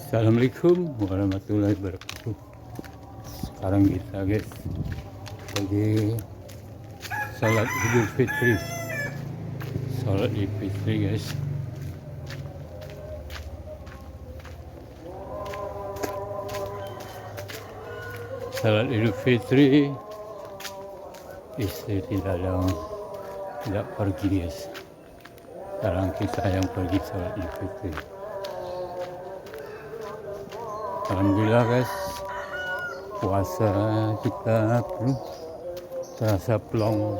Assalamualaikum warahmatullahi wabarakatuh. Sekarang kita guys lagi salat Idul Fitri. Salat Idul Fitri guys. Salat Idul Fitri, istri tidak pergi guys. Sekarang kita yang pergi salat Idul Fitri. Alhamdulillah guys, puasa kita terasa plong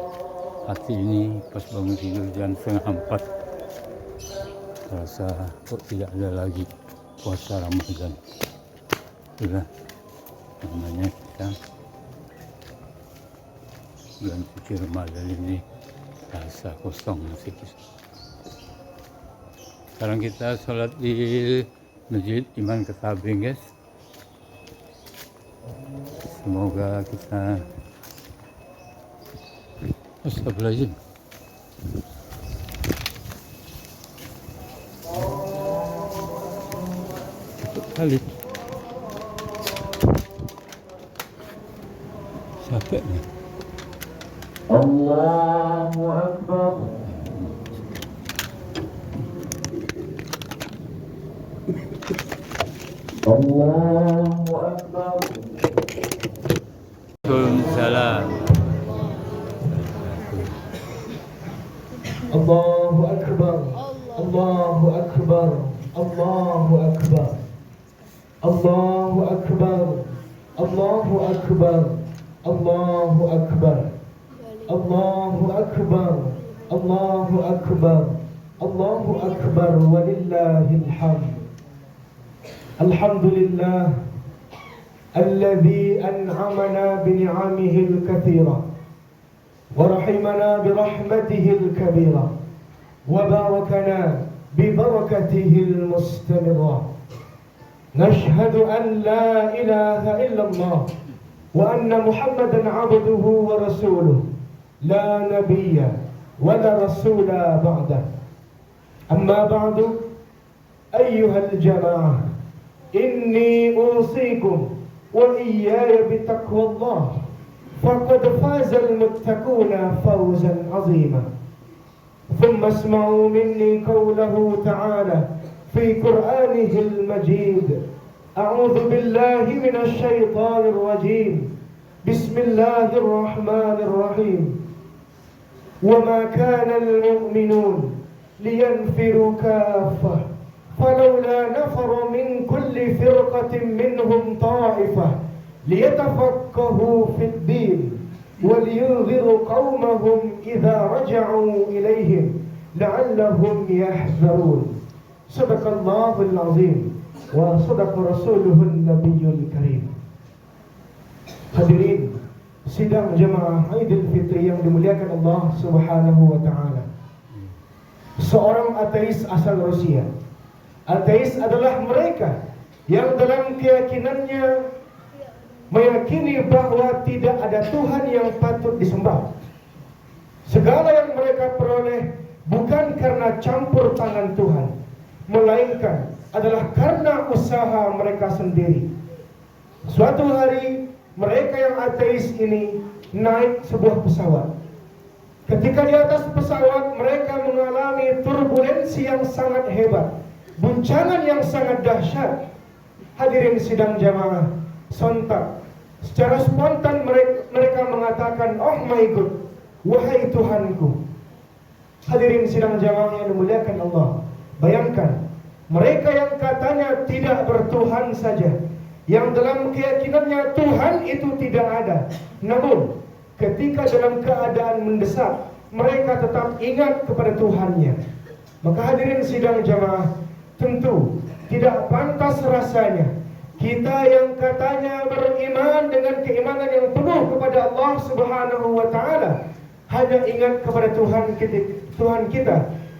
hati ini pas bangun tidur jam 3:30. Terasa kok tidak ada lagi puasa Ramadan. Sudah namanya kita bulan suci Ramadan ini terasa kosong sedikit. Sekarang kita sholat di Masjid Iman Ketabing guys. Semoga kita Astagfirullahaladzim. Cepat kali. Capek nih. Allahu Akbar. Allahu Akbar. Waalaikumsalam. Allahu Akbar. Allahu Akbar. Allahu Akbar. Allahu Akbar. Allahu Akbar. Allahu Akbar. Allahu Akbar. Allahu Akbar. Allahu Akbar walillahil hamd. Alhamdulillah الذي أنعمنا بنعمه الكثيرة ورحمنا برحمته الكبيرة وباركنا ببركته المستمرة. نشهد أن لا إله إلا الله وأن محمدا عبده ورسوله لا نبي ولا رسول بعده. أما بعد أيها الجماعة إني أوصيكم وإياي بتقوى الله فقد فاز المتقون فوزا عظيما. ثم اسمعوا مني قوله تعالى في قرآنه المجيد: أعوذ بالله من الشيطان الرجيم، بسم الله الرحمن الرحيم. وما كان المؤمنون لينفروا كافة فلولا نفر من كل فرقة منهم طائفة ليتفقهوا في الدين ولينذروا قومهم إذا رجعوا إليهم لعلهم يحذرون. صدق الله العظيم وصدق رسوله النبي الكريم. Hadirin sidang jemaah Idul Fitri yang dimuliakan Allah Subhanahu wa taala. Seorang ateis asal Rusia. Ateis adalah mereka yang dalam keyakinannya meyakini bahwa tidak ada Tuhan yang patut disembah. Segala yang mereka peroleh bukan karena campur tangan Tuhan, melainkan adalah karena usaha mereka sendiri. Suatu hari mereka yang ateis ini naik sebuah pesawat. Ketika di atas pesawat mereka mengalami turbulensi yang sangat hebat, guncangan yang sangat dahsyat. Hadirin sidang jamaah, sontak secara spontan mereka mengatakan, "Oh my God, wahai Tuhanku." Hadirin sidang jamaah yang dimuliakan Allah, bayangkan mereka yang katanya tidak bertuhan saja, yang dalam keyakinannya Tuhan itu tidak ada, namun ketika dalam keadaan mendesak mereka tetap ingat kepada Tuhannya. Maka hadirin sidang jamaah, tentu tidak pantas rasanya kita yang katanya beriman dengan keimanan yang penuh kepada Allah Subhanahu wa taala hanya ingat kepada Tuhan kita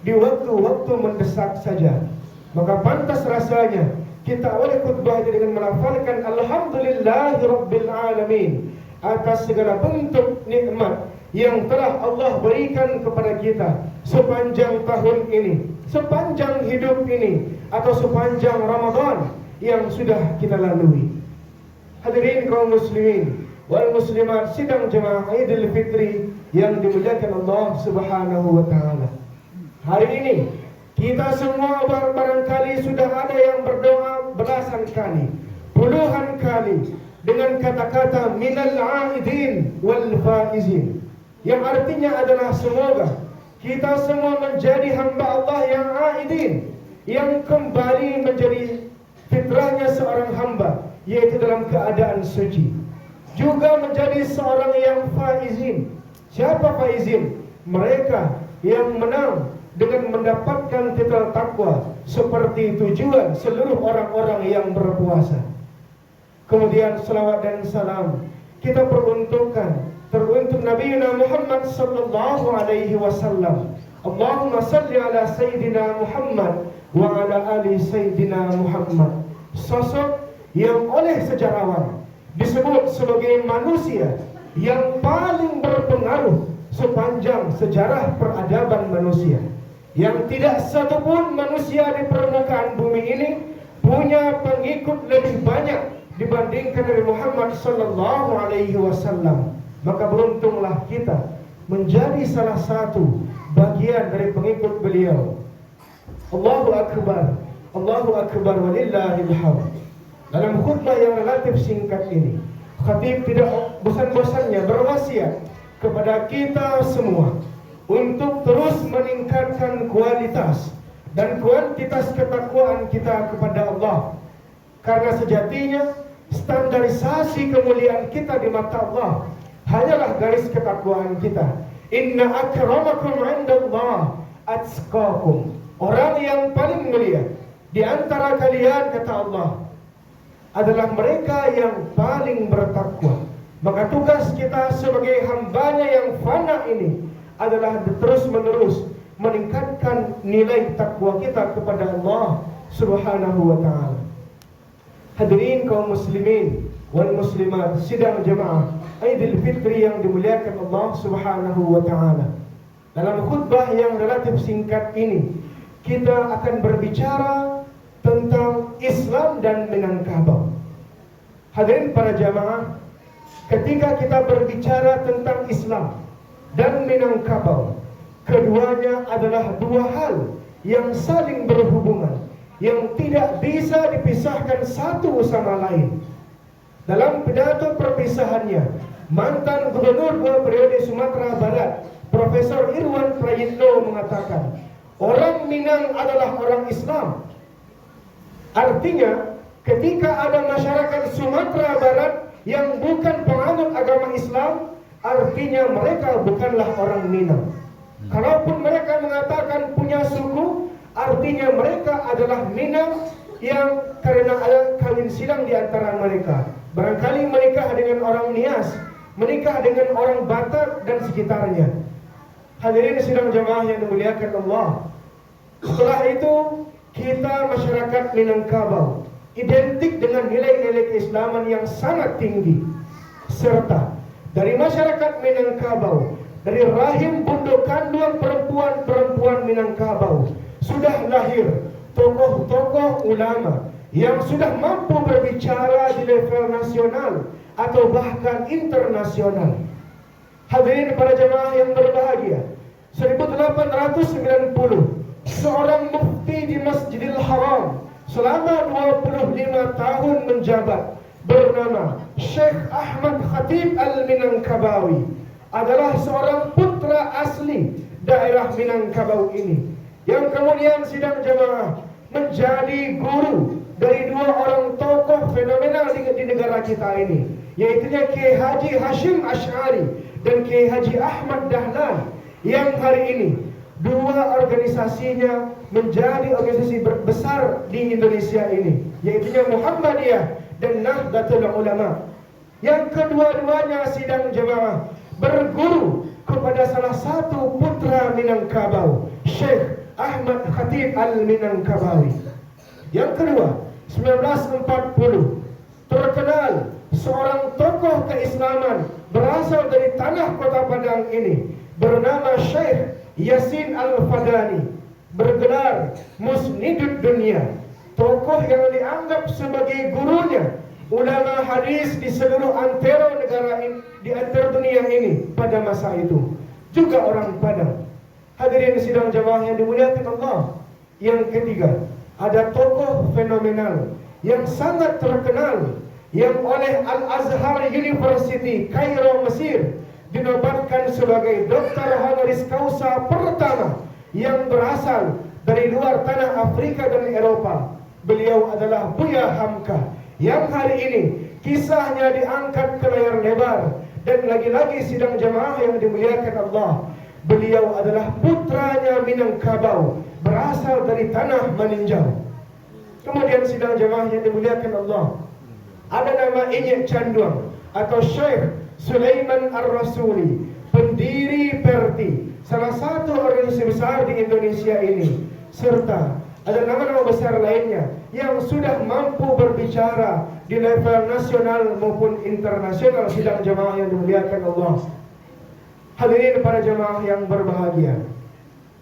di waktu-waktu mendesak saja. Maka pantas rasanya kita awali khutbah dengan melafalkan alhamdulillahirabbil alamin atas segala bentuk nikmat yang telah Allah berikan kepada kita sepanjang tahun ini, sepanjang hidup ini, atau sepanjang Ramadan yang sudah kita lalui. Hadirin kaum muslimin wal muslimat, sidang jemaah Idul Fitri yang dimuliakan Allah Subhanahu wa taala. Hari ini kita semua barangkali sudah ada yang berdoa belasan kali, puluhan kali dengan kata-kata minal aidin wal faizin, yang artinya adalah semoga kita semua menjadi hamba Allah yang aidin, yang kembali menjadi fitrahnya seorang hamba, yaitu dalam keadaan suci. Juga menjadi seorang yang faizin. Siapa faizin? Mereka yang menang dengan mendapatkan titel takwa, seperti tujuan seluruh orang-orang yang berpuasa. Kemudian salawat dan salam kita peruntukkan teruntuk Nabi Muhammad sallallahu alaihi wasallam. Allahumma salli ala Sayyidina Muhammad wa ala ali Sayyidina Muhammad. Sosok yang oleh sejarawan disebut sebagai manusia yang paling berpengaruh sepanjang sejarah peradaban manusia, yang tidak satupun manusia di permukaan bumi ini punya pengikut lebih banyak dibandingkan Nabi Muhammad sallallahu alaihi wasallam. Maka beruntunglah kita menjadi salah satu bagian dari pengikut beliau. Allahu akbar, Allahu akbar walillahil hamd. Dalam khutbah yang relatif singkat ini, khatib tidak bosan-bosannya berwasiat kepada kita semua untuk terus meningkatkan kualitas dan kuantitas ketakwaan kita kepada Allah. Karena sejatinya standarisasi kemuliaan kita di mata Allah hanyalah garis ketakwaan kita. Inna akramakum indallah atqakum. Orang yang paling mulia di antara kalian, kata Allah, adalah mereka yang paling bertakwa. Maka tugas kita sebagai hambanya yang fana ini adalah terus menerus meningkatkan nilai takwa kita kepada Allah Subhanahu wa ta'ala. Hadirin kaum muslimin wal muslimat, sidang jemaah Idul Fitri yang dimuliakan Allah Subhanahu wa ta'ala. Dalam khutbah yang relatif singkat ini, kita akan berbicara tentang Islam dan Minangkabau. Hadirin para jamaah, ketika kita berbicara tentang Islam dan Minangkabau, keduanya adalah dua hal yang saling berhubungan, yang tidak bisa dipisahkan satu sama lain. Dalam pidato perpisahannya, mantan gubernur 2 periode Sumatera Barat, Profesor Irwan Prayitno mengatakan, orang Minang adalah orang Islam. Artinya, ketika ada masyarakat Sumatera Barat yang bukan penganut agama Islam, artinya mereka bukanlah orang Minang. Kalaupun mereka mengatakan punya suku, artinya mereka adalah Minang yang karena ada kawin silang di antara mereka. Barangkali menikah dengan orang Nias, menikah dengan orang Batak dan sekitarnya. Hadirin sidang jamaah yang dimuliakan Allah. Setelah itu, kita masyarakat Minangkabau identik dengan nilai-nilai keislaman yang sangat tinggi. Serta dari masyarakat Minangkabau, dari rahim bunduk kandung perempuan-perempuan Minangkabau, sudah lahir tokoh-tokoh ulama yang sudah mampu berbicara di level nasional atau bahkan internasional. Hadirin para jemaah yang berbahagia, 1890 seorang mufti di Masjidil Haram selama 25 tahun menjabat bernama Syekh Ahmad Khatib Al-Minangkabawi adalah seorang putra asli daerah Minangkabau ini, yang kemudian sidang jemaah menjadi guru dari dua orang tokoh fenomenal di negara kita ini, yaitu Kiai Haji Hashim Asy'ari dan Kiai Haji Ahmad Dahlan, yang hari ini dua organisasinya menjadi organisasi besar di Indonesia ini, yaitu Muhammadiyah dan Nahdlatul Ulama, yang kedua-duanya sidang jemaah berguru kepada salah satu putra Minangkabau, Syekh Ahmad Khatib Al-Minangkabawi. Yang kedua, 1940 terkenal seorang tokoh keislaman berasal dari tanah Kota Padang ini bernama Syekh Yasin Al-Fadani, bergelar Musnidud Dunia, tokoh yang dianggap sebagai gurunya, ulama hadis di seluruh antero negara ini, di antero dunia ini pada masa itu, juga orang Padang. Hadirin sidang jamaah yang dimuliakan Allah. Yang ketiga, ada tokoh fenomenal yang sangat terkenal yang oleh Al-Azhar University Kairo, Mesir dinobatkan sebagai doktor honoris causa pertama yang berasal dari luar tanah Afrika dan Eropa. Beliau adalah Buya Hamka yang hari ini kisahnya diangkat ke layar lebar. Dan lagi-lagi sidang jamaah yang dimuliakan Allah, beliau adalah putranya Minangkabau, berasal dari tanah Maninjau. Kemudian sidang jamaah yang dimuliakan Allah, ada nama Inyek Canduang atau Syekh Sulaiman Ar-Rasuli, pendiri Perti, salah satu organisasi besar di Indonesia ini. Serta ada nama-nama besar lainnya yang sudah mampu berbicara di level nasional maupun internasional. Sidang jamaah yang dimuliakan Allah, hadirin para jamaah yang berbahagia,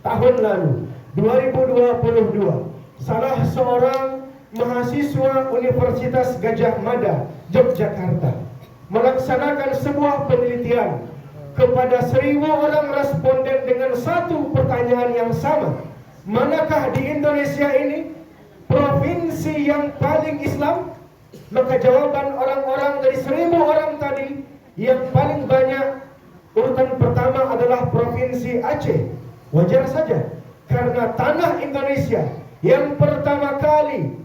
tahun lalu 2022 salah seorang mahasiswa Universitas Gadjah Mada Yogyakarta melaksanakan sebuah penelitian kepada 1.000 orang responden dengan satu pertanyaan yang sama. Manakah di Indonesia ini provinsi yang paling Islam? Maka jawaban orang-orang dari 1.000 orang tadi, yang paling banyak urutan pertama adalah provinsi Aceh. Wajar saja, karena tanah Indonesia yang pertama kali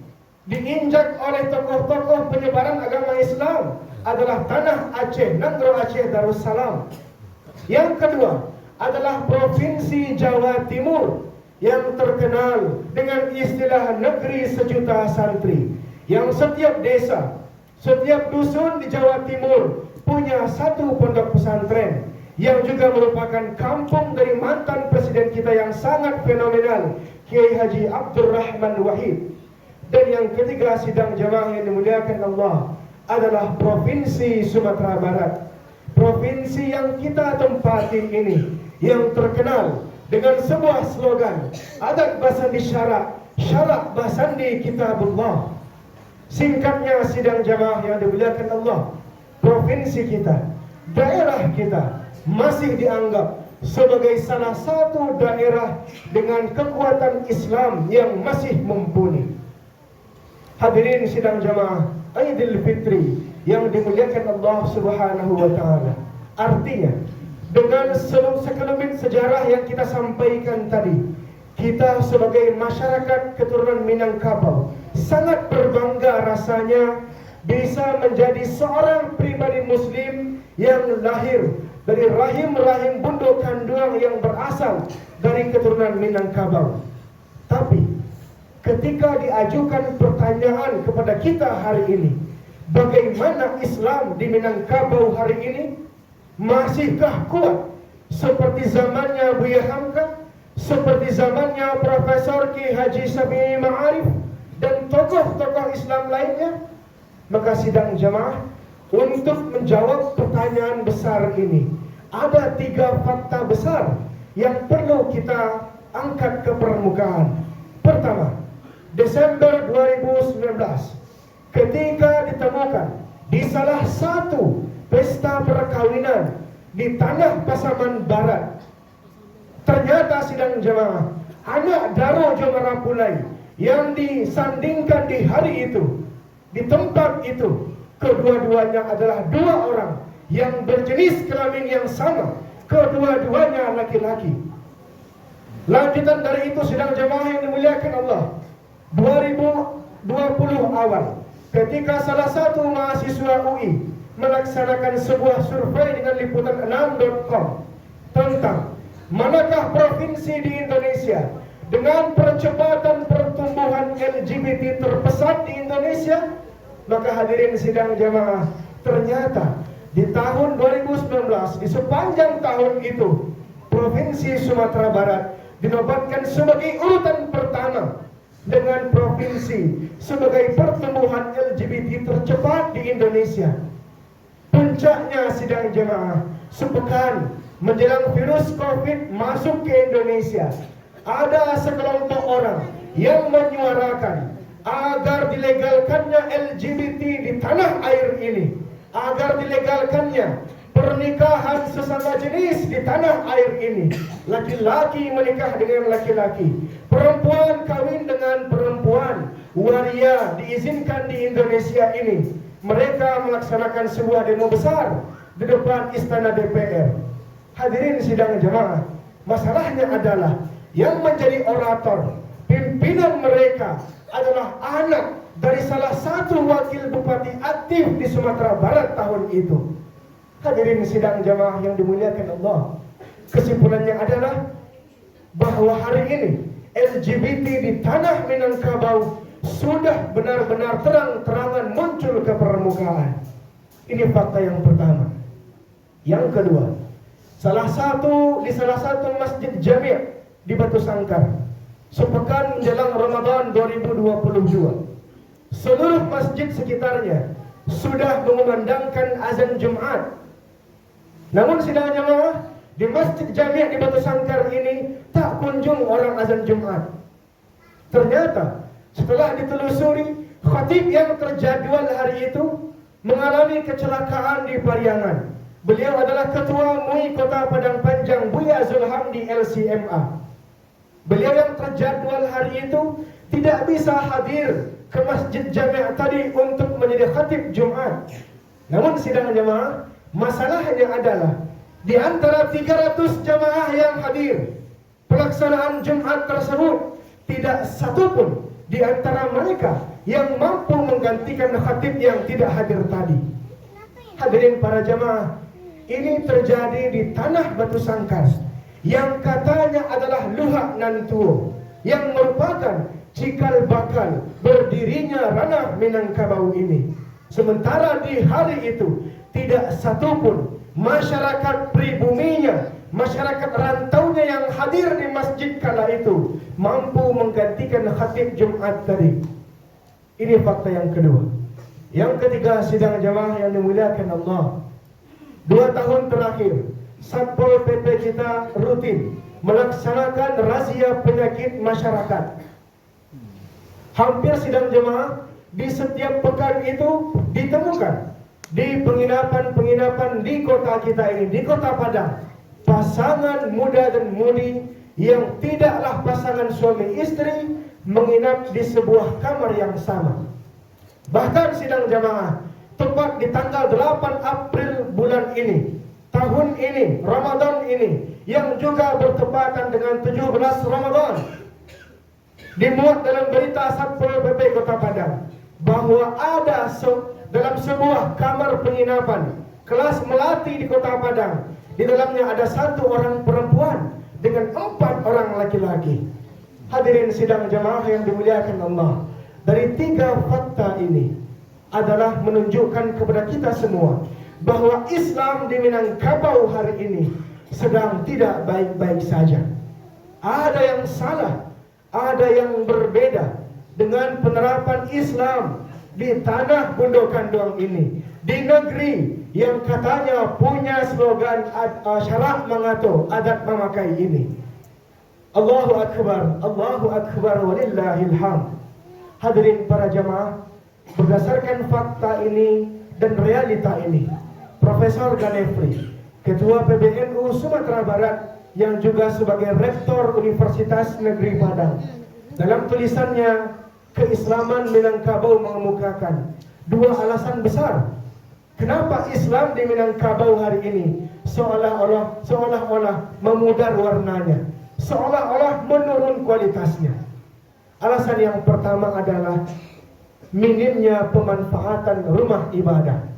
diinjak oleh tokoh-tokoh penyebaran agama Islam adalah tanah Aceh, Nangro Aceh Darussalam. Yang kedua adalah provinsi Jawa Timur yang terkenal dengan istilah negeri sejuta santri, yang setiap desa, setiap dusun di Jawa Timur punya satu pondok pesantren, yang juga merupakan kampung dari mantan presiden kita yang sangat fenomenal, Kiai Haji Abdurrahman Wahid. Dan yang ketiga sidang jamaah yang dimuliakan Allah adalah provinsi Sumatera Barat, provinsi yang kita tempati ini, yang terkenal dengan sebuah slogan, adat basandi syarak, syarak basandi kitabullah. Singkatnya sidang jamaah yang dimuliakan Allah, provinsi kita, daerah kita masih dianggap sebagai salah satu daerah dengan kekuatan Islam yang masih mumpuni. Hadirin sidang jamaah Aidil Fitri yang dimuliakan Allah Subhanahu wa taala. Artinya, dengan sekelumit sejarah yang kita sampaikan tadi, kita sebagai masyarakat keturunan Minangkabau sangat berbangga rasanya bisa menjadi seorang pribadi muslim yang lahir dari rahim-rahim Bundo Kanduang yang berasal dari keturunan Minangkabau. Tapi ketika diajukan pertanyaan kepada kita hari ini, bagaimana Islam di Minangkabau hari ini? Masihkah kuat seperti zamannya Buya Hamka, seperti zamannya Profesor Ki Haji Safi'i Ma'arif dan tokoh-tokoh Islam lainnya? Maka sidang jamaah, untuk menjawab pertanyaan besar ini, ada 3 fakta besar yang perlu kita angkat ke permukaan. Pertama, Desember 2019, ketika ditemukan di salah satu pesta perkawinan di tanah Pasaman Barat, ternyata sidang jamaah, anak Daro Jomarapulai yang disandingkan di hari itu, di tempat itu, kedua-duanya adalah 2 orang yang berjenis kelamin yang sama, kedua-duanya laki-laki. Lanjutan dari itu sidang jamaah yang dimuliakan Allah, 2020 awal, ketika salah satu mahasiswa UI melaksanakan sebuah survei dengan liputan6.com tentang manakah provinsi di Indonesia dengan percepatan pertumbuhan LGBT terpesat di Indonesia, maka hadirin sidang jamaah, ternyata di tahun 2019, di sepanjang tahun itu, provinsi Sumatera Barat dinobatkan sebagai urutan pertama dengan provinsi sebagai pertumbuhan LGBT tercepat di Indonesia. Puncaknya sidang jemaah, sepekan menjelang virus COVID masuk ke Indonesia, ada sekelompok orang yang menyuarakan agar dilegalkannya LGBT di tanah air ini, agar dilegalkannya pernikahan sesama jenis di tanah air ini. Laki-laki menikah dengan laki-laki, perempuan kawin dengan perempuan. Waria diizinkan di Indonesia ini. Mereka melaksanakan sebuah demo besar di depan istana DPR. Hadirin sidang jemaah, masalahnya adalah yang menjadi orator, pimpinan mereka adalah anak dari salah satu wakil bupati aktif di Sumatera Barat tahun itu. Hadirin sidang jamaah yang dimuliakan Allah, kesimpulannya adalah bahwa hari ini LGBT di tanah Minangkabau sudah benar-benar terang-terangan muncul ke permukaan. Ini fakta yang pertama. Yang kedua, di salah satu masjid jami' di Batu Sangkar, sepekan menjelang Ramadan 2022, seluruh masjid sekitarnya sudah mengumandangkan azan Jumat. Namun sidang jamaah, di masjid jami' di Batu Sangkar ini tak kunjung orang azan Jumat. Ternyata setelah ditelusuri, khatib yang terjadwal hari itu mengalami kecelakaan di Pariangan. Beliau adalah Ketua MUI Kota Padang Panjang, Buya Zulhamdi LCMA. Beliau yang terjadwal hari itu tidak bisa hadir ke masjid jami' tadi untuk menjadi khatib Jumat. Namun sidang jamaah, masalahnya adalah di antara 300 jamaah yang hadir pelaksanaan Jumat tersebut, tidak satupun di antara mereka yang mampu menggantikan khatib yang tidak hadir tadi. Hadirin para jamaah, ini terjadi di tanah Batu Sangkar yang katanya adalah luhak nan tuo, yang merupakan cikal bakal berdirinya ranah Minangkabau ini. Sementara di hari itu tidak satupun masyarakat pribuminya, masyarakat rantaunya yang hadir di masjid kala itu mampu menggantikan khatib Jumat tadi. Ini fakta yang kedua. Yang ketiga, sidang jamaah yang dimuliakan Allah, 2 tahun terakhir Satpol PP kita rutin melaksanakan razia penyakit masyarakat. Hampir sidang jemaah di setiap pekan itu ditemukan di penginapan-penginapan di kota kita ini, di Kota Padang, pasangan muda dan mudi yang tidaklah pasangan suami istri menginap di sebuah kamar yang sama. Bahkan sidang jemaah, tepat di tanggal 8 April bulan ini, tahun ini, Ramadan ini, yang juga bertepatan dengan 17 Ramadan, dimuat dalam berita Satpol PP Kota Padang bahwa ada dalam sebuah kamar penginapan kelas melati di Kota Padang, di dalamnya ada 1 orang perempuan dengan 4 orang laki-laki. Hadirin sidang jamaah yang dimuliakan Allah, dari 3 fakta ini adalah menunjukkan kepada kita semua bahwa Islam di Minangkabau hari ini sedang tidak baik-baik saja. Ada yang salah, ada yang berbeda dengan penerapan Islam di tanah Gundukanduang ini, di negeri yang katanya punya slogan syarak mengatur adat memakai ini. Allahu Akbar walillahil hamd. Hadirin para jamaah, berdasarkan fakta ini dan realita ini, Profesor Ganefri, Ketua PBNU Sumatera Barat yang juga sebagai Rektor Universitas Negeri Padang, dalam tulisannya Keislaman Minangkabau mengemukakan 2 alasan besar kenapa Islam di Minangkabau hari ini seolah-olah memudar warnanya, seolah-olah menurun kualitasnya. Alasan yang pertama adalah minimnya pemanfaatan rumah ibadah.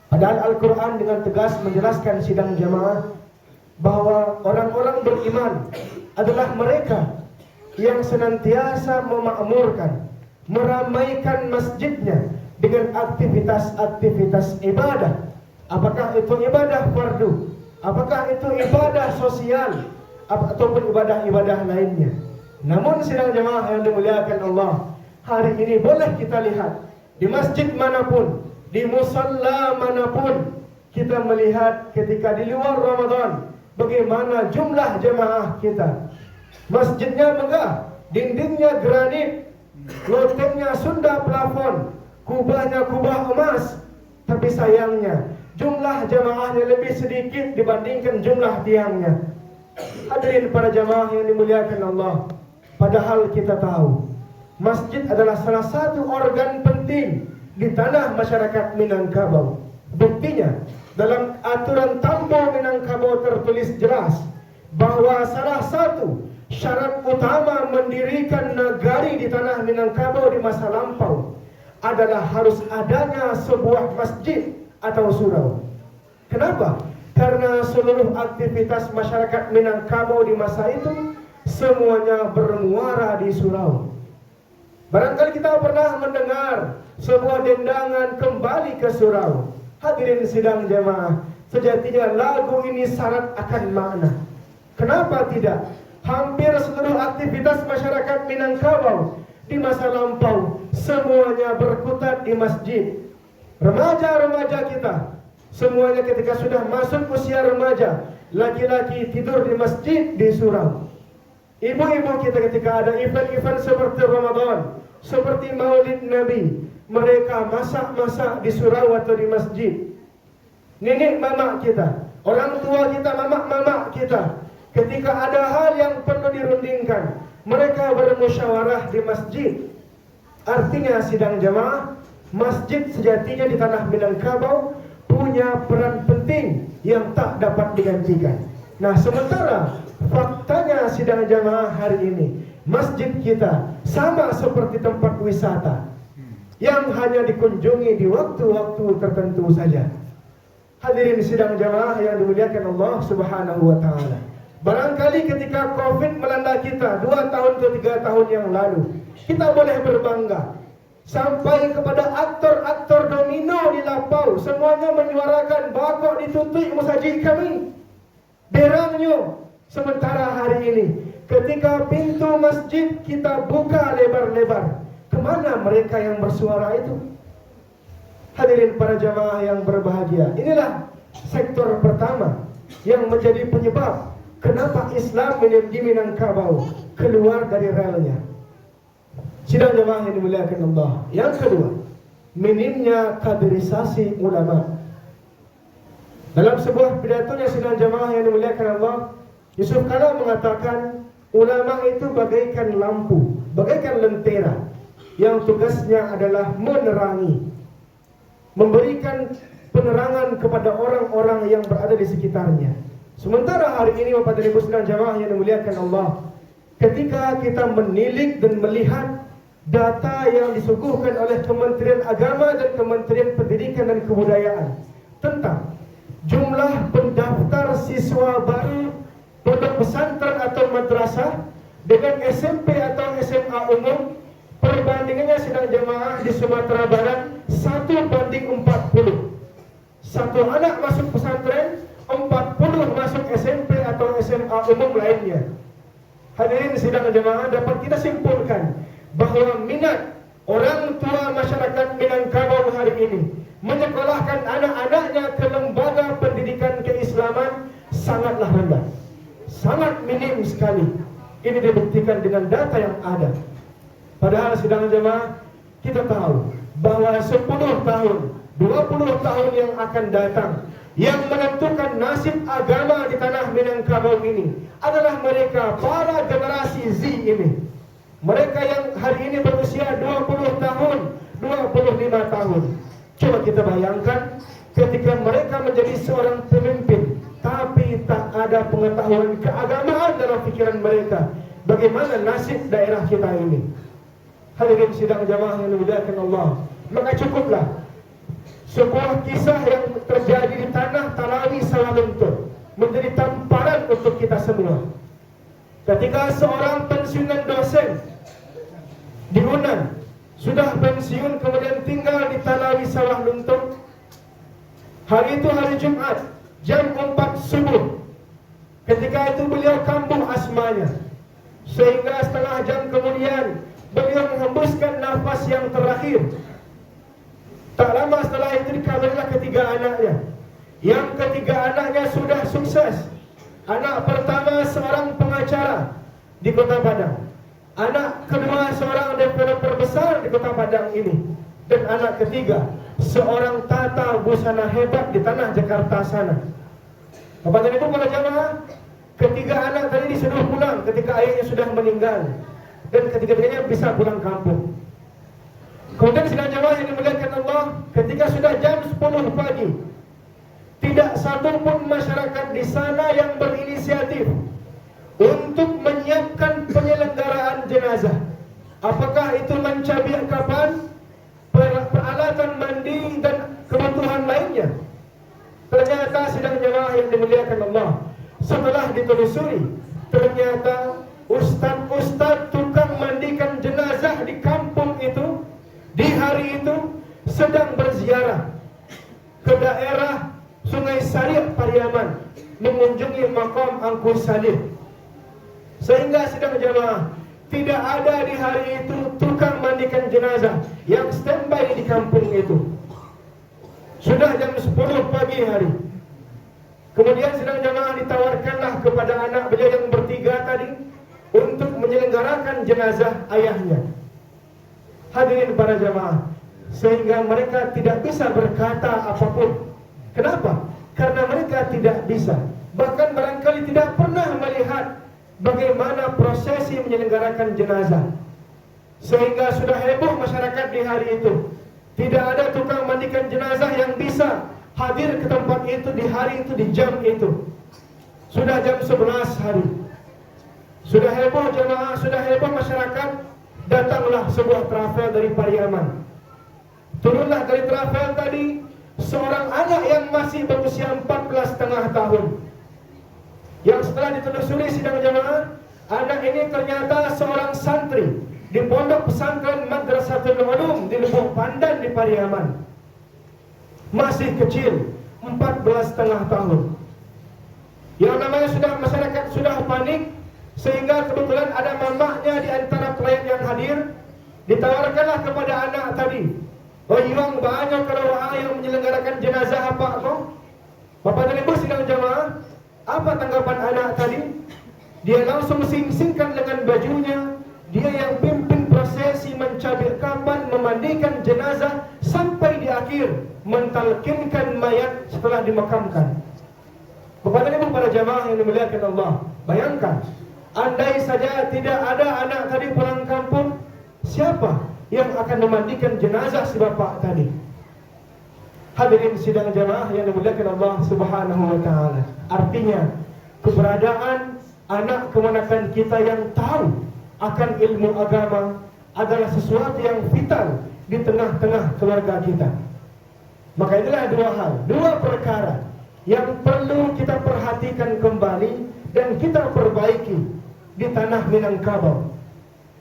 Padahal Al-Quran dengan tegas menjelaskan sidang jamaah bahwa orang-orang beriman adalah mereka yang senantiasa memakmurkan, meramaikan masjidnya dengan aktivitas-aktivitas ibadah. Apakah itu ibadah fardu, apakah itu ibadah sosial, ataupun ibadah-ibadah lainnya. Namun sidang jamaah yang dimuliakan Allah, hari ini boleh kita lihat di masjid manapun, di musalla manapun, kita melihat ketika di luar Ramadan bagaimana jumlah jemaah kita. Masjidnya megah, dindingnya granit, lotengnya Sunda plafon, kubahnya kubah emas. Tapi sayangnya jumlah jamaahnya lebih sedikit dibandingkan jumlah tiangnya. Hadirin para jamaah yang dimuliakan Allah, padahal kita tahu masjid adalah salah satu organ penting di tanah masyarakat Minangkabau. Buktinya dalam aturan Tambo Minangkabau tertulis jelas bahwa salah satu syarat utama mendirikan nagari di tanah Minangkabau di masa lampau adalah harus adanya sebuah masjid atau surau. Kenapa? Karena seluruh aktivitas masyarakat Minangkabau di masa itu semuanya bermuara di surau. Barangkali kita pernah mendengar sebuah dendangan kembali ke surau. Hadirin sidang jamaah, sejatinya lagu ini syarat akan makna. Kenapa tidak? Hampir seluruh aktivitas masyarakat Minangkabau di masa lampau semuanya berkutat di masjid. Remaja-remaja kita semuanya ketika sudah masuk usia remaja, laki-laki tidur di masjid di surau. Ibu-ibu kita ketika ada event-event seperti Ramadan, seperti Maulid Nabi, mereka masak-masak di surau atau di masjid. Nenek mama kita, orang tua kita, mama kita, ketika ada hal yang perlu dirundingkan, mereka bermusyawarah di masjid. Artinya sidang jamaah, masjid sejatinya di tanah Minangkabau punya peran penting yang tak dapat digantikan. Nah, sementara faktanya sidang jamaah hari ini, masjid kita sama seperti tempat wisata yang hanya dikunjungi di waktu-waktu tertentu saja. Hadirin sidang jamaah yang dimuliakan Allah Subhanahu wa taala. Barangkali ketika Covid melanda kita 2 tahun atau 3 tahun yang lalu, kita boleh berbangga. Sampai kepada aktor-aktor domino di Lapau, semuanya menyuarakan bakok ditutup musajid kami, berangnya. Sementara hari ini, ketika pintu masjid kita buka lebar-lebar, kemana mereka yang bersuara itu? Hadirin para jamaah yang berbahagia, inilah sektor pertama yang menjadi penyebab kenapa Islam di Minangkabau keluar dari relnya. Sidang jamaah yang dimuliakan Allah. Yang kedua, minimnya kaderisasi ulama. Dalam sebuah pidatonya sidang jamaah yang dimuliakan Allah, Yusuf Kala mengatakan ulama itu bagaikan lampu, bagaikan lentera yang tugasnya adalah menerangi, memberikan penerangan kepada orang-orang yang berada di sekitarnya. Sementara hari ini Bapak dan Ibu sidang jamaah yang dimuliakan Allah, ketika kita menilik dan melihat data yang disuguhkan oleh Kementerian Agama dan Kementerian Pendidikan dan Kebudayaan tentang jumlah pendaftar siswa baru pondok pesantren atau madrasah dengan SMP atau SMA umum, perbandingannya sidang jamaah di Sumatera Barat 1:40. Satu anak masuk pesantren, 40 masuk SMP atau SMA umum lainnya. Hadirin sidang jamaah, dapat kita simpulkan bahwa minat orang tua masyarakat Minangkabau hari ini menyekolahkan anak-anaknya ke lembaga pendidikan keislaman sangatlah rendah, sangat minim sekali. Ini dibuktikan dengan data yang ada. Padahal sidang jemaah, kita tahu bahwa 10 tahun, 20 tahun yang akan datang, yang menentukan nasib agama di tanah Minangkabau ini adalah mereka, para generasi Z ini. Mereka yang hari ini berusia 20 tahun, 25 tahun. Coba kita bayangkan ketika mereka menjadi seorang pemimpin, tapi tak ada pengetahuan keagamaan dalam pikiran mereka. Bagaimana nasib daerah kita ini? Hadirin sidang jamaah yang dimuliakan Allah, maka cukuplah sebuah kisah yang terjadi di tanah Talawi Sawah Luntur menjadi tamparan untuk kita semua. Ketika seorang pensiunan dosen di Unan sudah pensiun kemudian tinggal di Talawi Sawah Luntur, hari itu hari Jumat jam 4 subuh. Ketika itu beliau kambuh asmanya, sehingga setengah jam kemudian beliau menghembuskan nafas yang terakhir. Tak lama setelah itu dikabarilah ketiga anaknya. Yang ketiga anaknya sudah sukses. Anak pertama seorang pengacara di Kota Padang. Anak kedua seorang developer besar di Kota Padang ini. Dan anak ketiga, seorang tata busana hebat di tanah Jakarta sana. Bapak dan Ibu para jamaah, ketiga anak tadi disuruh pulang ketika ayahnya sudah meninggal. Dan ketiga-tiganya bisa pulang kampung. Kemudian sidang jamaah yang dimuliakan Allah, ketika sudah jam 10 pagi, tidak satu pun masyarakat di sana yang berinisiatif untuk menyiapkan penyelenggaraan jenazah. Apakah itu mencabik kapan, peralatan mandi dan kebutuhan lainnya. Ternyata sidang jamaah yang dimuliakan Allah, setelah ditelusuri, ternyata ustaz-ustaz tukang mandikan jenazah di kampung itu, di hari itu sedang berziarah ke daerah Sungai Sariak Pariaman, mengunjungi makam Angku Salib. Sehingga sidang jamaah, tidak ada di hari itu tukang mandikan jenazah yang standby di kampung itu. Sudah jam 10 pagi hari. Kemudian sidang jamaah ditawarkanlah kepada anak beliau yang bertiga tadi untuk menyelenggarakan jenazah ayahnya. Hadirin para jamaah, sehingga mereka tidak bisa berkata apapun. Kenapa? Karena mereka tidak bisa, bahkan barangkali tidak pernah melihat bagaimana prosesi menyelenggarakan jenazah. Sehingga sudah heboh masyarakat di hari itu. Tidak ada tukang mandikan jenazah yang bisa hadir ke tempat itu di hari itu, di jam itu. Sudah jam 11 hari. Sudah heboh jemaah, sudah heboh masyarakat. Datanglah sebuah travel dari Pariaman. Turunlah dari travel tadi seorang anak yang masih berusia 14,5 tahun. Yang setelah ditelusuri sidang jamaah, anak ini ternyata seorang santri di pondok pesantren Madrasatul Ulum di Lubuk Pandan di Pariaman. Masih kecil, 14,5 tahun. Yang namanya sudah masyarakat sudah panik, sehingga kebetulan ada mamahnya di antara klien yang hadir. Ditawarkanlah kepada anak tadi, "Oh Iwang, banyak kalau yang menyelenggarakan jenazah apa kok?" Bapak dan Ibu sidang jamaah, apa tanggapan anak tadi? Dia langsung sing-singkan dengan bajunya. Dia yang pimpin prosesi mencabik kapan, memandikan jenazah, sampai di akhir mentalkinkan mayat setelah dimakamkan. Bapak dan Ibu para jamaah yang dimuliakan Allah, bayangkan, andai saja tidak ada anak tadi pulang kampung, siapa yang akan memandikan jenazah si bapak tadi? Hadirin sidang jamaah yang dimuliakan Allah Subhanahu wa taala. Artinya, keberadaan anak kemenakan kita yang tahu akan ilmu agama adalah sesuatu yang vital di tengah-tengah keluarga kita. Maka inilah dua hal, dua perkara yang perlu kita perhatikan kembali dan kita perbaiki di tanah Minangkabau.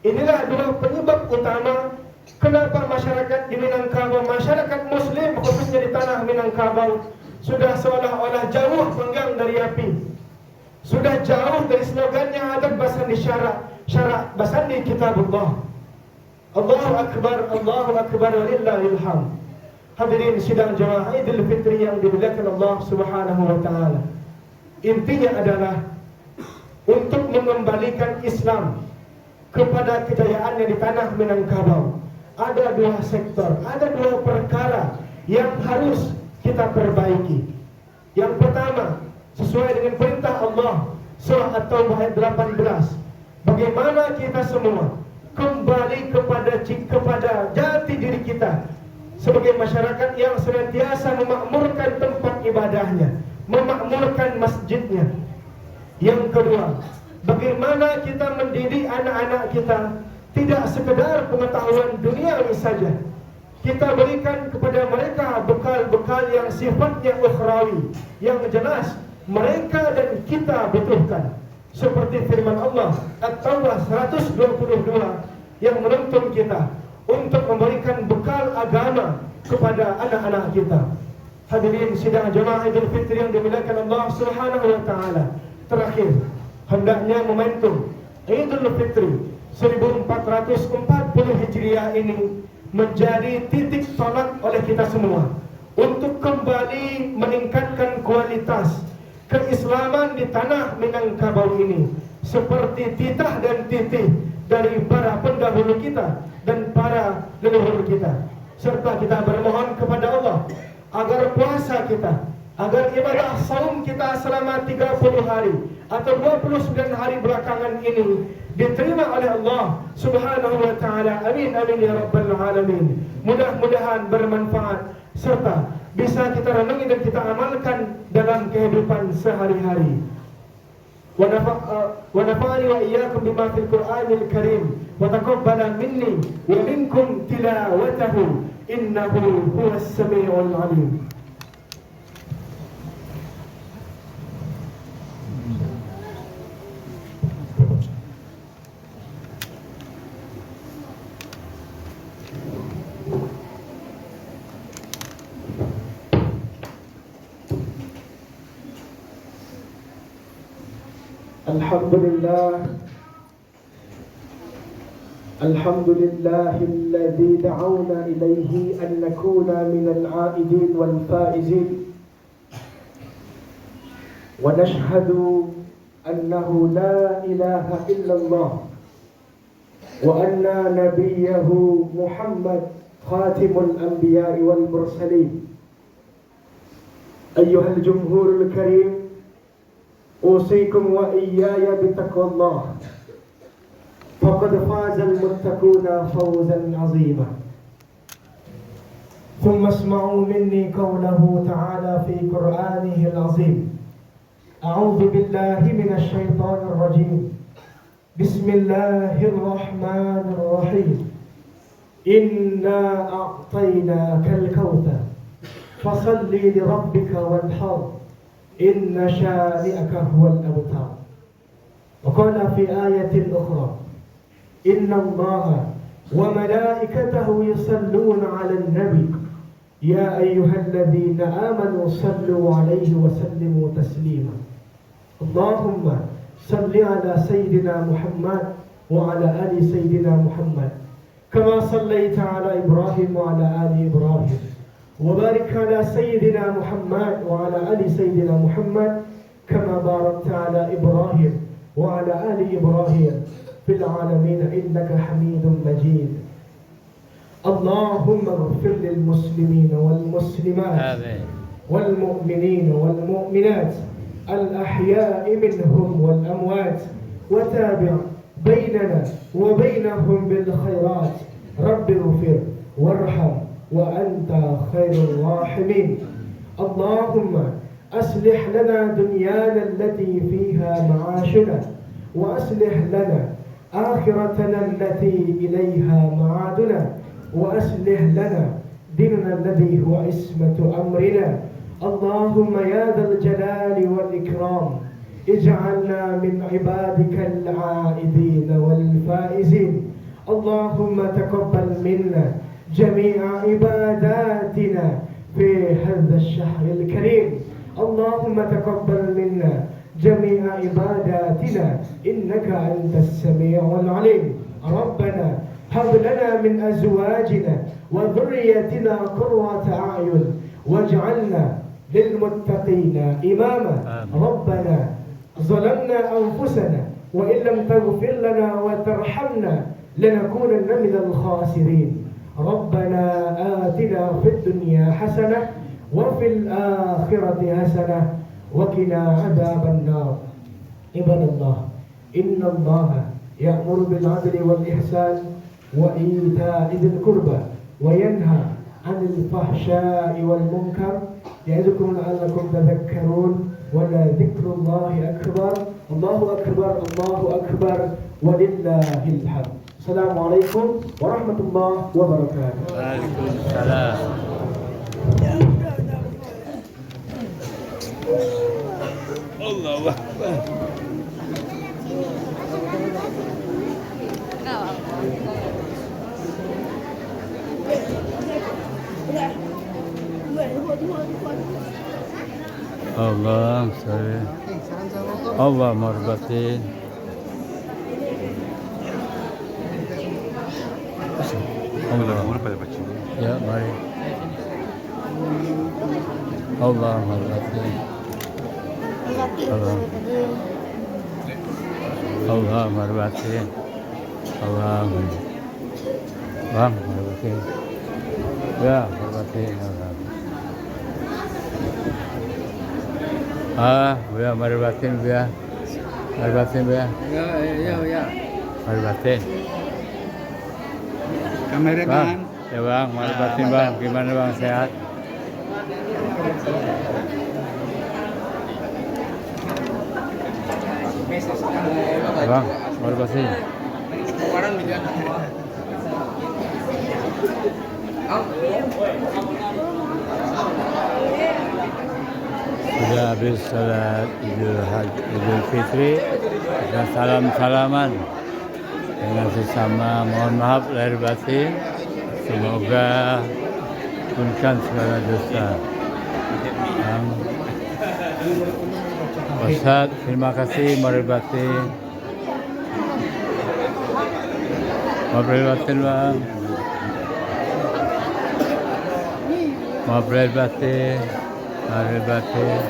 Inilah dua penyebab utama kenapa masyarakat di Minangkabau, masyarakat Muslim khususnya di tanah Minangkabau, sudah seolah-olah jauh panggang dari api. Sudah jauh dari slogannya adat basandi syarak basandi kitabullah. Allahu Akbar, Allahu Akbar, walillahil hamd. Hadirin sidang jamaah Idul Fitri yang dimuliakan Allah Subhanahu wa taala. Intinya adalah untuk mengembalikan Islam kepada kejayaannya di tanah Minangkabau. Ada dua sektor, ada dua perkara yang harus kita perbaiki. Yang pertama, sesuai dengan perintah Allah, surah At-Taubah ayat 18. Bagaimana kita semua kembali kepada jati diri kita sebagai masyarakat yang senantiasa memakmurkan tempat ibadahnya, memakmurkan masjidnya. Yang kedua, bagaimana kita mendidik anak-anak kita tidak sekedar pengetahuan duniawi saja. Kita berikan kepada mereka bekal-bekal yang sifatnya ukhrawi, yang jelas mereka dan kita butuhkan. Seperti firman Allah At-Taubah 122 yang menuntun kita untuk memberikan bekal agama kepada anak-anak kita. Hadirin sidang jemaah Idul Fitri yang dimuliakan Allah Subhanahu wa taala. Terakhir, hendaknya momentum Idul Fitri 1440 Hijriah ini menjadi titik tolak oleh kita semua untuk kembali meningkatkan kualitas keislaman di tanah Minangkabau ini, seperti titah dan titih dari para pendahulu kita dan para para leluhur kita. Serta kita bermohon kepada Allah agar puasa kita, agar ibadah saum kita selama 30 hari atau 29 hari belakangan ini diterima oleh Allah Subhanahu wa taala. Amin amin ya rabbal alamin. Mudah-mudahan bermanfaat serta bisa kita renungi dan kita amalkan dalam kehidupan sehari-hari. ونفعني وإياكم بما في القرآن الكريم وتقبل مني ومنكم تلاوته إنه هو السميع العليم. الحمد لله الذي دعونا إليه أن نكون من العائدين والفائزين، ونشهد أنه لا إله إلا الله وأن نبيه محمد خاتم الأنبياء والمرسلين. أيها الجمهور الكريم، أوصيكم وإياي بتقوى الله، فقد فاز المتقون فوزا عظيما. ثم اسمعوا مني قوله تعالى في قرآنه العظيم: أعوذ بالله من الشيطان الرجيم، بسم الله الرحمن الرحيم، إنا أعطيناك الكوثر فصل لربك وانحر إن شانئك هو الأبتر. وقال في آية أخرى: إن الله وملائكته يصلون على النبي يا أيها الذين آمنوا صلوا عليه وسلموا تسليما. اللهم صل على سيدنا محمد وعلى آل سيدنا محمد كما صليت على إبراهيم وعلى آل إبراهيم، وبارك على سيدنا محمد وعلى آل سيدنا محمد كما باركت على إبراهيم وعلى آل إبراهيم في العالمين إنك حميد مجيد. اللهم اغفر للمسلمين والمسلمات والمؤمنين والمؤمنات الأحياء منهم والأموات، وتابع بيننا وبينهم بالخيرات. رب اغفر وارحم وأنت خير الراحمين. اللهم أصلح لنا دنيانا التي فيها معاشنا، وأصلح لنا آخرتنا التي إليها معادنا، وأصلح لنا ديننا الذي هو عصمة أمرنا. اللهم يا ذا الجلال والإكرام اجعلنا من عبادك العائدين والفائزين. اللهم تقبل منا جميع عباداتنا في هذا الشهر الكريم. اللهم تقبل منا جميع عباداتنا إنك أنت السميع العليم. ربنا هب لنا من أزواجنا وذريتنا قرة أعين واجعلنا للمتقين إماما. ربنا ظلمنا أنفسنا وإن لم تغفر لنا وترحمنا لنكونن من الخاسرين. ربنا آتنا في الدنيا حسنة وفي الآخرة حسنة وقنا عذاب النار. عباد الله، إن الله يأمر بالعدل والإحسان وإيتاء ذي القربى وينهى عن الفحشاء والمنكر يعظكم لعلكم تذكرون. ولذكر الله أكبر. الله أكبر الله أكبر ولله الحمد. السلام عليكم ورحمة الله وبركاته. وعليكم السلام. الله أكبر. Allah sorry. Allah marbatin. Allah. Ya mari. Allah marbatin. Allah. Allah marbatin. Allah marbatin. batin. Ya, batin. Ya, mari batin ya. Mari batin ya. Ya. Mari batin. Kamera Bang, kan? ya bang, mari batin bang. Gimana bang, sehat? Bang, mari batin. Sudah habis salat Idul Fitri dan salam-salaman dengan sesama. Mohon maaf lahir batin. Semoga ampunkan segala dosa. Ustaz, terima kasih. Mari batin. Mari batin bang. Mari batin. Mari batin.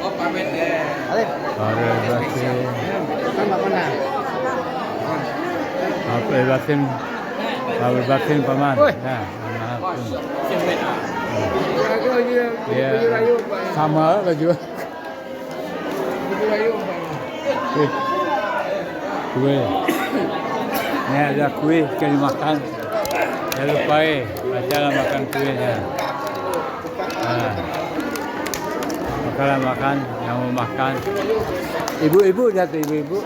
Oh, pamit ya. Mari batin. Mari batin. Mari batin paman. Nah, maaf. Ya, sama baju. Kue. Ini ada kue sekali makan. Jangan lupa bacalah makan kuenya. Makanlah makan yang mau makan. Ibu-ibu lihat ibu-ibu.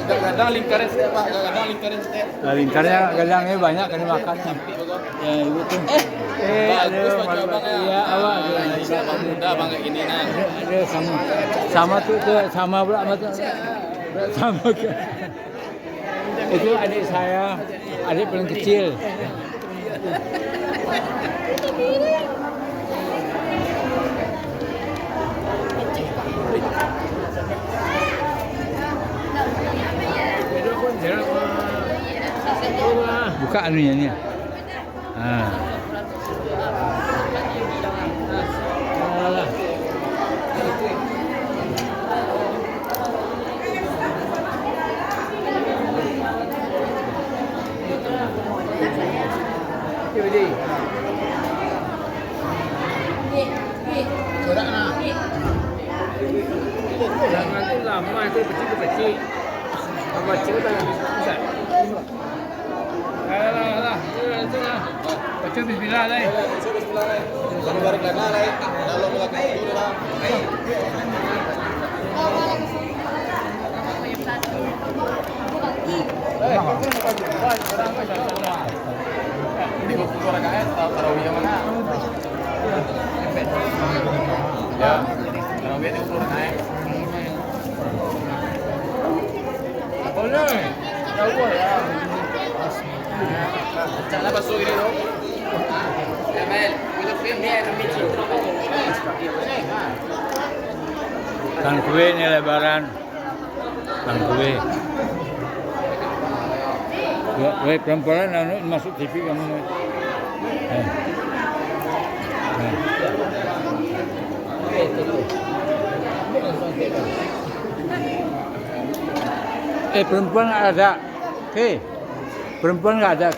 Kadang lingkaran setiap Pak, kadang lingkaran setiap. Lingkarnya gadangnya banyak kan makan. Ya ibu tuh. Bagus Pak Aduh, Bang ya. iya awak. Bang muda Bang kayak gini nah. Ada sama tuh sama pula sama tuh. Sama ke. Itu adik saya, adik paling kecil. Buka anunya ni. Gerak nah. Jangan tu lama itu kecil. Apa cerita bisa? Alah. Itu lah. Baca bismillah lah. Bismillah lah. Kalau balik lagi lah. Kalau melakukan itu lah. Ini buku suara KS tarawih yang mana? Ya, tarawih itu suara KS. Boleh. Tahu ya. Jangan masuk ini dong. Emel, itu film dia kami cinta. Kan kue ni lebaran. Kan kue. Weh perempuan anu masuk TV kamu. Perempuan ada. Perempuan nggak ada,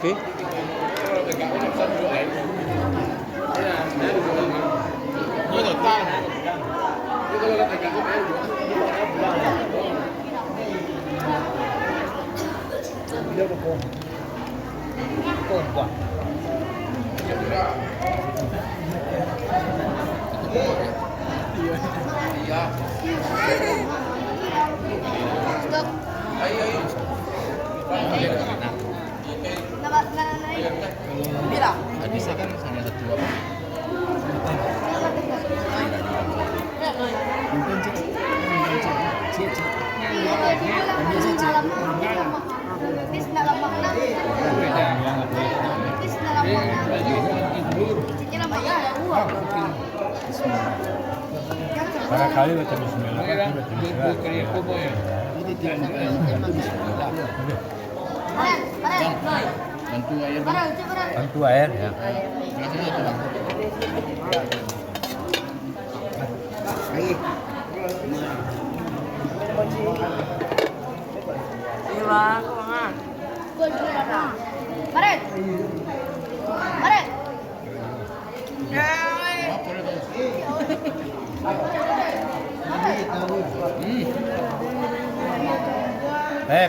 Bisa kan hanya satu apa? Barangkali baca bismillah. Bantu air. Bantu air ya. Baret. Baret.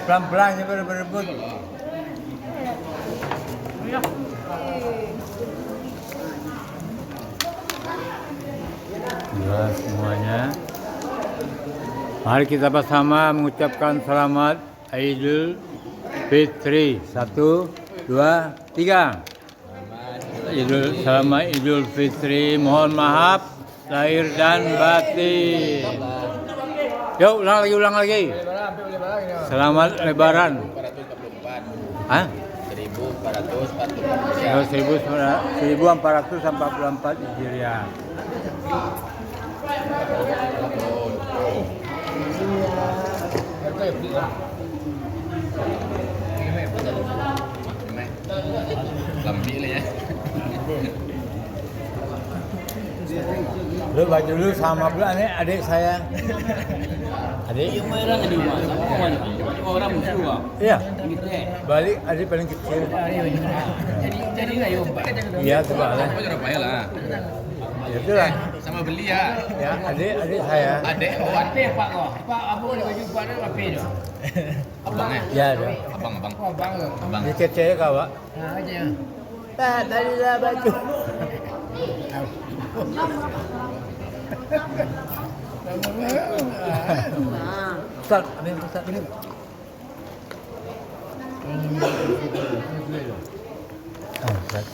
Pelan-pelan jangan berebut. Ya semuanya. Mari kita bersama mengucapkan selamat Idul Fitri. 1, 2, 3. Selamat Idul Fitri. Mohon maaf lahir dan batin. Yuk ulang lagi. Selamat Lebaran. 1444. Hah? 1444. 1444 Hijriah. Lambi lah ya. Lu baju dulu sama pula nih adik saya. Adik? Yung merah di rumah, orang musuh. Iya. Gitu ya. Balik adik paling kecil. Jadi nggak yuk, Pak. Iya tuh lah. Apa cara payah lah. Ya itu lah. Sama beli ya. Ya adik saya. Adek oh Apa Pak kok? Pak apa di baju Pak ada apa itu? abangnya. Ya ada. Abang. Oh, bang. Abang. Di kecil kau pak. Nah, aja. Tadi lah baju. Ustaz, ini Ustaz ini. Ustaz.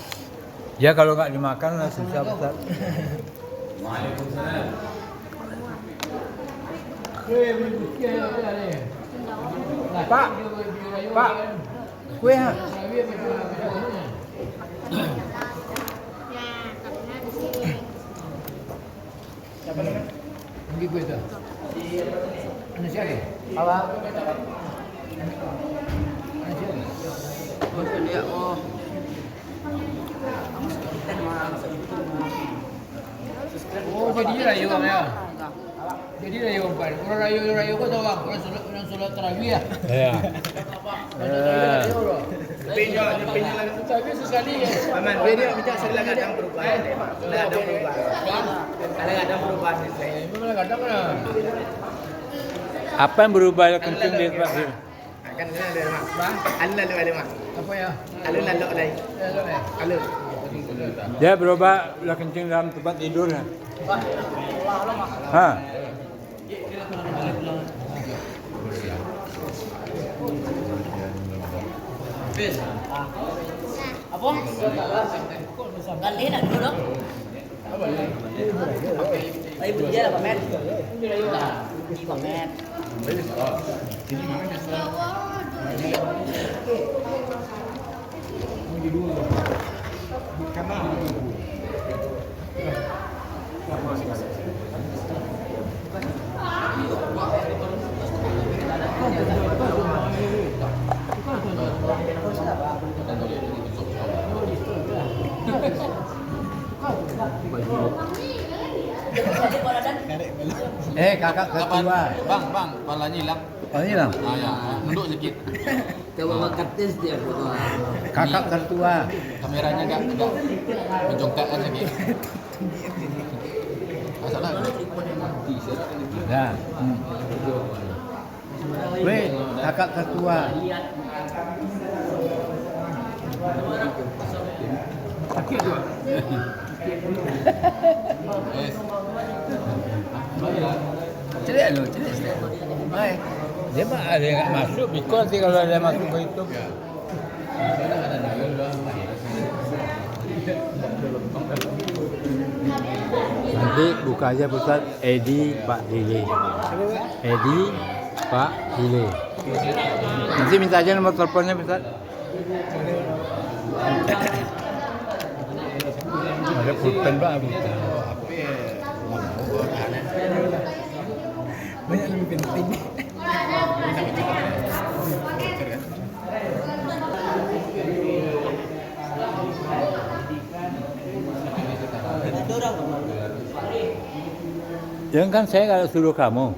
Ya kalau nggak dimakan lah susah Ustaz. Waalaikumsalam. Pak, Pak, kue ha? Hindi ko ito. Ano siya eh? Apa? Ano siya eh? Oh, jadi rayu kan ya? Jadi rayu Pak. Orang rayu ko tawag. Orang sulat tarawih ya. Ya. Pinyo lang. Tapi sekali ya. Paman, pwede minta talaga ng perubahan. Talaga ng perubahan. Talaga ng perubahan saya. Memang kadang na. Apa yang berubah kencing di tempat sini? Akan ada mak. Bang, alun lalu ada mak. Apa ya? Alun lalu ada. Alun. Dia berubah lah kencing dalam tempat tidur. Ha? Apa? Gali nak dulu. Ay, benda lah, Pak Men. Pak Men. Kakak ketua. Bang, palanya hilang. Oh ini lah. Ah ya, nunduk sedikit. Coba kertas dia foto. Kakak ketua. Kameranya enggak menjongkak kan sedikit. Masalah. Ya. Weh, kakak ketua. Yes. Celik lu, celik. Hai. Dia mah ada yang nggak masuk, Biko nanti kalau ada yang masuk ke YouTube. Nanti buka aja Ustaz Edi Pak Dile. Edi Pak Dile. Nanti minta aja nomor teleponnya Ustaz. Ada pulpen Pak. Banyak lebih penting. Yang kan saya kalau suruh kamu.